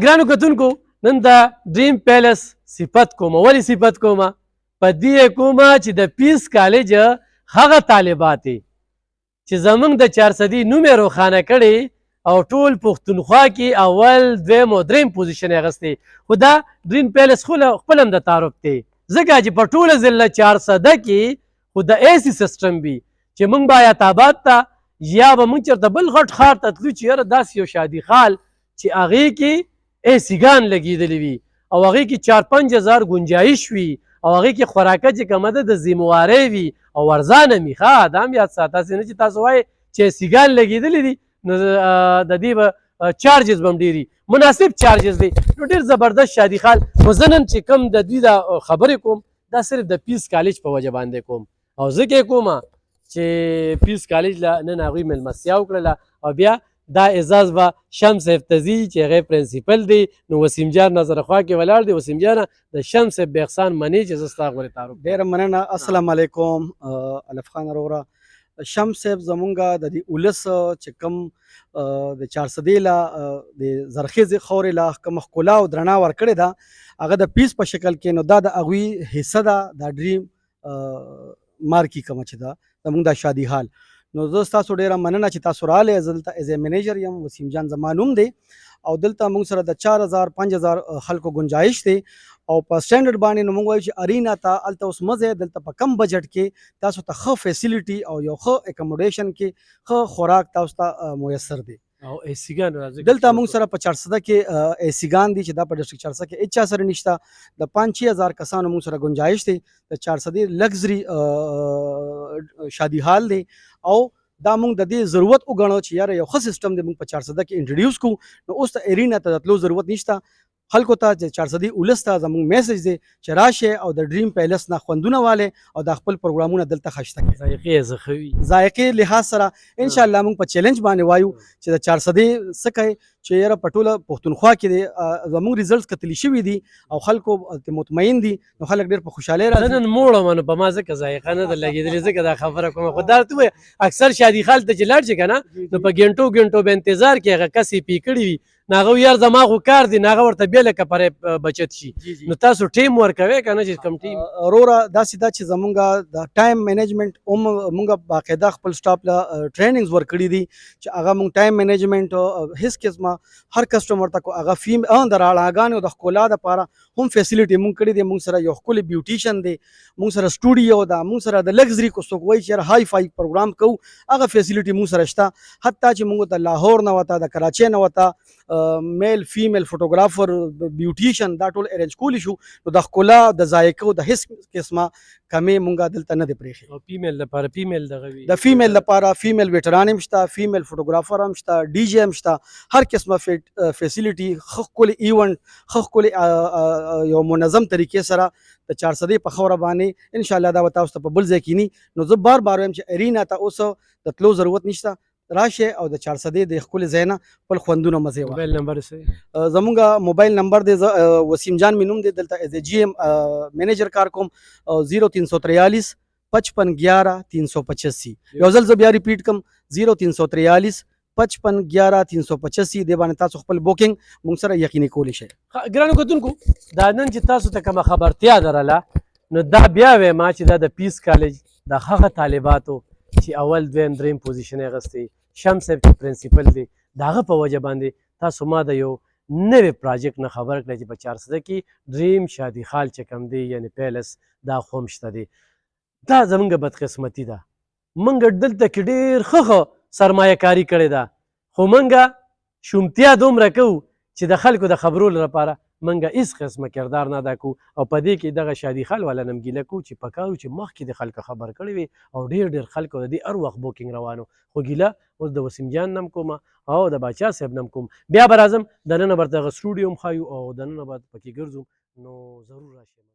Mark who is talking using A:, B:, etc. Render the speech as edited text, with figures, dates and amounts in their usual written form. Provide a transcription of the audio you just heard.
A: ګرانو کتونکو نن د ډریم پیلس صفت کومه ولې صفت کومه په دې کومه چې د پیس کالج هغه طالبات چې زمونږ د 400 نوم یې روښانه کړی او ټول پښتونخوا کې اول دویم او دریم پوزیشن یې اخیستی خو دا ډریم پیلس خپل هم د تعارف دی ځکه چې په ټوله ضلع 400 کې خو د ایسي سیسټم وي چې موږ به حیات آباد ته یا به موږ چېرته بل غټ ښار ته تلو چې یاره داسې یو شادي خال چې هغې کې ایسیګان لګېدلي وي او هغې کې 4-5 هزار ګنجایش وي او هغې کې خوراکه چې کومه ده د ذموارۍ وي او ارزانه وي ښه دا هم یاد ساته هسې نه چې تاسو وایئ چې ایسیګان لګېدلي دي نو د دې به چارجز به هم ډېر مناسب چارجز دی نو ډېر زبردست شادي خال خو زه نن چې کوم د دوی دا خبرې کوم دا صرف د پیس کالج په وجه باندې کوم او ځکه یې کومه چې پیس کالج له نن هغوی مېلمستیا وکړله او بیا دا اعزاز به شمس افتزي چې هغې پرنسپل دی نو وسیم جان نظر خوا کې ولاړ دی وسیم جانه د شمس بې احسان منې چې زه ستا غورې تعارف
B: ډېره مننه السلام علیکم الف خان وروره شمس صاحب زمونږ د دې ولس چې کوم د 400 له د زرخیزې خاورې له کومه ښکلا او درنا ورکړې ده هغه د پیس په شکل کې نو دا د هغوی حصه ده دا ډریم مارکي کومه چې ده زمونږ دا شادي حال نو زه ستاسو ډېره مننه چې تاسو راغلی زه دلته ایز ا منیجر یم وسیم جان زما نوم دی او دلته موږ سره د 4000-5000 خلکو گنجایش دی او په سټینډرډ باندې نو موږ وایو چې ارینا ته هلته اوس مه ځئ دلته په کم بجټ کې تاسو ته ښه فیسیلیټي او یو ښه اکموډیشن کې ښه خوراک تاسو ته میسر دی
A: او ایسیګان راځي
B: دلته موږ سره په 400 کې ایسیګان دي چې دا په ډسټرکټ 400 کې هیڅ چا سره نشته د 5-6 هزار کسانو موږ سره گنجایش دی د 400 لګزري شادي حال دی او دا موږ د دې ضرورت وګڼو چې یاره یو ښه سیسټم دی موږ په 400 کې انټروډیوس کړو نو اوس ته ارینا ته د تلو ضرورت نشته خلکو ته چې 400 ولس ته زموږ میسج دی چې راشئ او د ډریم پیلس نه خوندونه والئ او د خپل پروګرامونه دلته ښایسته کړئ
A: ذایقې یې ښه وي
B: ذایقې لحاظ سره انشاءالله موږ په چیلنج باندې وایو چې د 400 څه کوي چې یاره په ټوله پښتونخوا کې دی زموږ ریزلټس کتلي شوي دي او خلکو مطمئن دي نو خلک ډېر په خوشحالۍ راځي
A: نن موړه منو په ما ځکه ذایقه نه ده لګېدلې ځکه دا خبره کومه خو دا ته وایه اکثر شادي خال ته چې لاړ شي که نه نو په ګنټو به انتظار کې هغه کس یې پی کړي وي نو هغه یار زما خو کار دی نو هغه ورته بیا لکه پرې بچت شي نو تاسو ټیم ورکوئ که نه چې کوم ټیم
B: وروره داسې ده چې زمونږ د ټایم مینجمنټ هم مونږ باقاعده خپل سټاف له ټریننګز ورکړي دي چې هغه مونږ ټایم مینجمنټ هیڅ قسمه هر کسټمر ته هغه فیم د راړاګانو د ښکلا دپاره هم فیسیلیټي مونږ کړي دي مونږ سره یو ښکلی بیوټیشن دی مونږ سره سټوډیو ده مونږ سره د لګزري کو څوک وایي چې های فای پروګرام کوو هغه فیسیلیټي مونږ سره شته حتی چې مونږ ته لاهور نه وته د کراچۍ نه وته میل فیمیل فوټوګرافر بیوټیشن دا ټول ارینج کولی شو نو د ښکلا د ذایقو د هیڅ قسمه کمې مونږ دلته نه دی پرېښې
A: او فیمیل لپاره فیمیل دغه وي
B: د فیمیل لپاره فیمیل ویټران هم شته فیمیل فوټوګرافر هم شته ډي جی هم شته هر قسمه فیسیلیټي ښه ښکلي ایونټ ښه ښکلي یو منظم طریقې سره د 400 په خاوره باندې انشاءالله دا به تاسو ته په بل ځای کینی نو زه بار وایم چې ارینا ته اوس د تلو ضرورت نشته راشه او د 400 د خپل ځای نه خپل خوندونه مزه واخلئ
A: موبایل نمبر
B: زمونږ موبایل نمبر دی وسیم جان مې نوم دی دلته ایز ا جی ایم مینیجر کار کوم 0343 55 11 385 یو ځل زه بیا ریپیټ کوم 0343 55 11 385 دی باندې تاسو خپل بوکینګ مونږ سره یقیني کولی شئ
A: ګرانو کتونکو دا نن چې تاسو ته کومه خبرتیا درله نو دا بیا وایم چې دا د پیس کالج د هغه طالباتو چې اول دویم دریم پوزیشن یې اخیستی شمس صاحب چې پرنسپل دی د هغه په وجه باندې تاسو ما د یو نوې پراجیکټ نه خبر کړئ چې په 400 کې ډریم شادي خال چې کوم دی یعنی پیلس دا خو هم شته دی دا زمونږ بدقسمتي ده موږ دلته کې ډېر ښه سرمایه کاري کړې ده خو موږ شومتیا دومره کوو چې د خلکو د خبرولو لپاره موږ هېڅ قسمه کردار نه ادا کوو او په دې کې دغه شادي خال والا نه ګیله کوو چې پکار و چې مخکې د خلکو خبر کړی وي او ډېر خلکو د دې هر وخت بوکینګ روانو خو ګیله اوس د وسیم جان نم کوم او د باچا صاحب نم کوم بیا به راځم دننه به دغه سټوډیو هم ښایو او دننه به پکې ګرځو نو ضرور راشئ